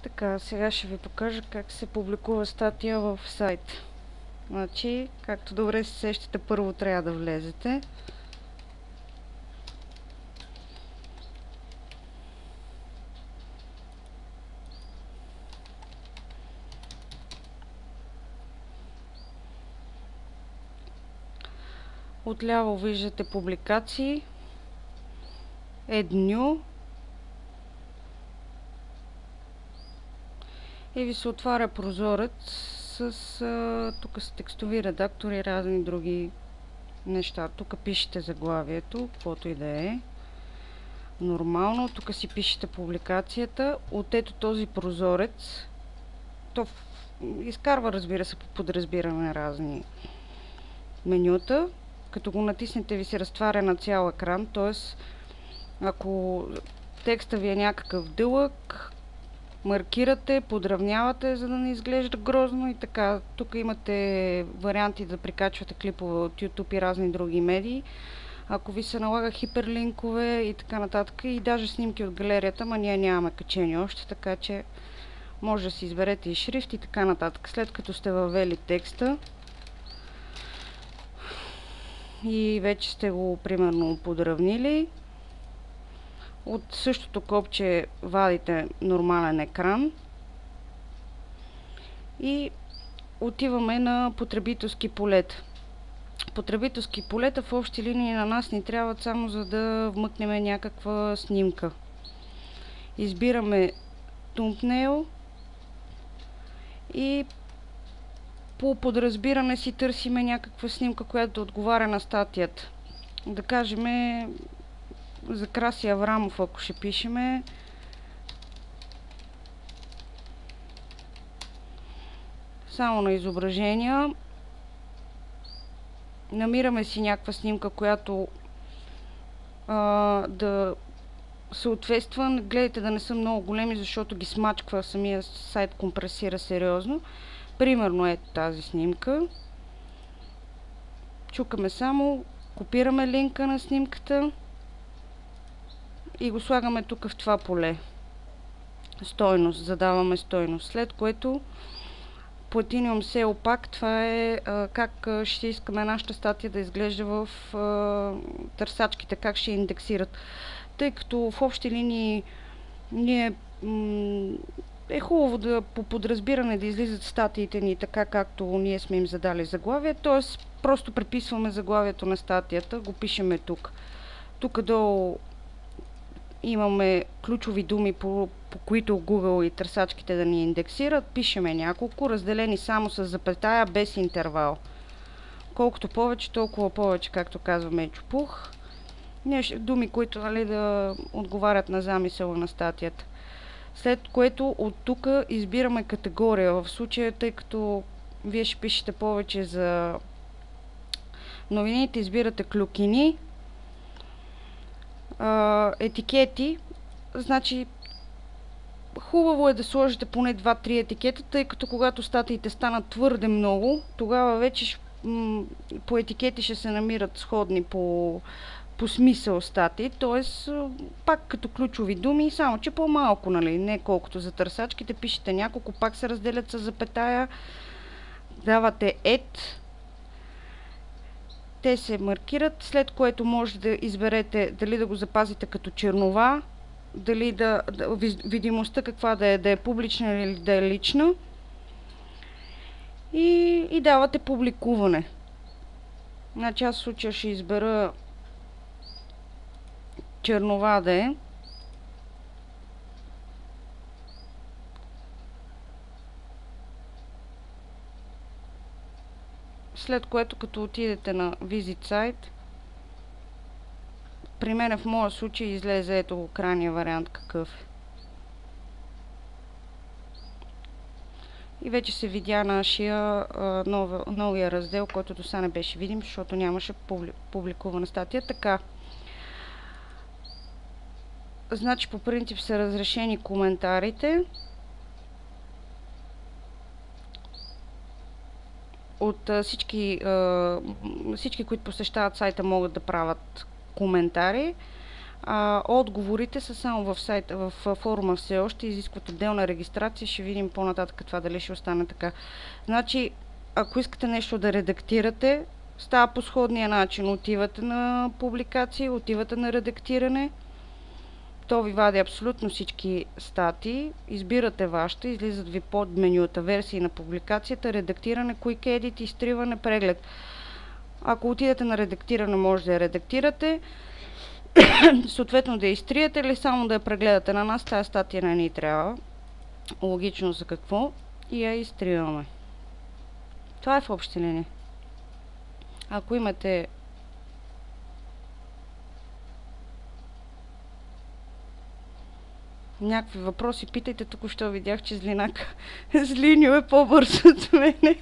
Така, сега ще ви покажа как се публикува статия в сайт. Значи, както добре се сещате, първо трябва да влезете. Отляво виждате публикации, Add New и ви се отваря прозорец с тук са текстови редактори и разни други неща. Тук пишете заглавието, каквото и да е. Нормално, тук си пишете публикацията. От ето този прозорец, то изкарва, разбира се, по подразбиране разни менюта. Като го натиснете, ви се разтваря на цял екран, т.е. ако текста ви е някакъв дълъг, маркирате, подравнявате, за да не изглежда грозно и така. Тук имате варианти да прикачвате клипове от YouTube и разни други медии. Ако ви се налага хиперлинкове и така нататък, и даже снимки от галерията, ма ние нямаме качени още, така че може да си изберете и шрифт и така нататък. След като сте въвели текста и вече сте го примерно подравнили, от същото копче вадите нормален екран и отиваме на потребителски полета. Потребителски полета в общи линии на нас ни трябват само за да вмъкнем някаква снимка. Избираме Thumbnail и по подразбиране си търсиме някаква снимка, която да отговаря на статията. Да кажем за Краси Аврамов, ако ще пишеме, само на изображения. Намираме си някаква снимка, която да съответства. Гледайте да не са много големи, защото ги смачква, самия сайт компресира сериозно. Примерно ето тази снимка. Чукаме само, копираме линка на снимката и го слагаме тук в това поле. Стойност, задаваме стойност. След което Platinum SEO Pack, това е как ще искаме нашата статия да изглежда в търсачките, как ще индексират. Тъй като в общи линии ние е хубаво да по подразбиране да излизат статиите ни така, както ние сме им задали заглавие, т.е. просто преписваме заглавието на статията, го пишеме тук. Тук долу имаме ключови думи, по които Google и търсачките да ни индексират. Пишеме няколко, разделени само с запетая, без интервал. Колкото повече, толкова повече, както казваме чупух. Думи, които да отговарят на замисъла на статията. След което от тук избираме категория. В случая, тъй като вие ще пишете повече за новините, избирате клюкини, етикети. Значи хубаво е да сложите поне 2-3 етикета, тъй като когато статиите станат твърде много, тогава вече по етикети ще се намират сходни по смисъл статии, т.е. пак като ключови думи, само че по-малко, нали, не колкото за търсачките, пишете няколко, пак се разделят с запетая, давате add, те се маркират, след което може да изберете дали да го запазите като чернова, дали видимостта каква да е публична или да е лична, и давате публикуване. Значи аз в случая ще избера чернова да е. След което, като отидете на Visit Site, при мен в моя случай излезе ето го крайния вариант какъв е. И вече се видя нашия новия раздел, който до сега не беше видим, защото нямаше публикувана статия. Така. Значи по принцип са разрешени коментарите. От всички, които посещават сайта, могат да правят коментари. Отговорите са само в сайта, в форума все още, изискват отделна регистрация, ще видим по-нататък това дали ще остане така. Значи, ако искате нещо да редактирате, става по сходния начин. Отивате на публикации, отивате на редактиране. То ви вади абсолютно всички статии, избирате вашата, излизат ви под менюта версии на публикацията, редактиране, Quick Edit, изтриване, преглед. Ако отидете на редактиране, може да я редактирате, съответно да я изтриете или само да я прегледате. На нас тази статия не ни трябва. Логично за какво. И я изтриваме. Това е в общи линии. Ако имате някакви въпроси, питайте. Тук що видях, че Злиньо е по-бърз от мене.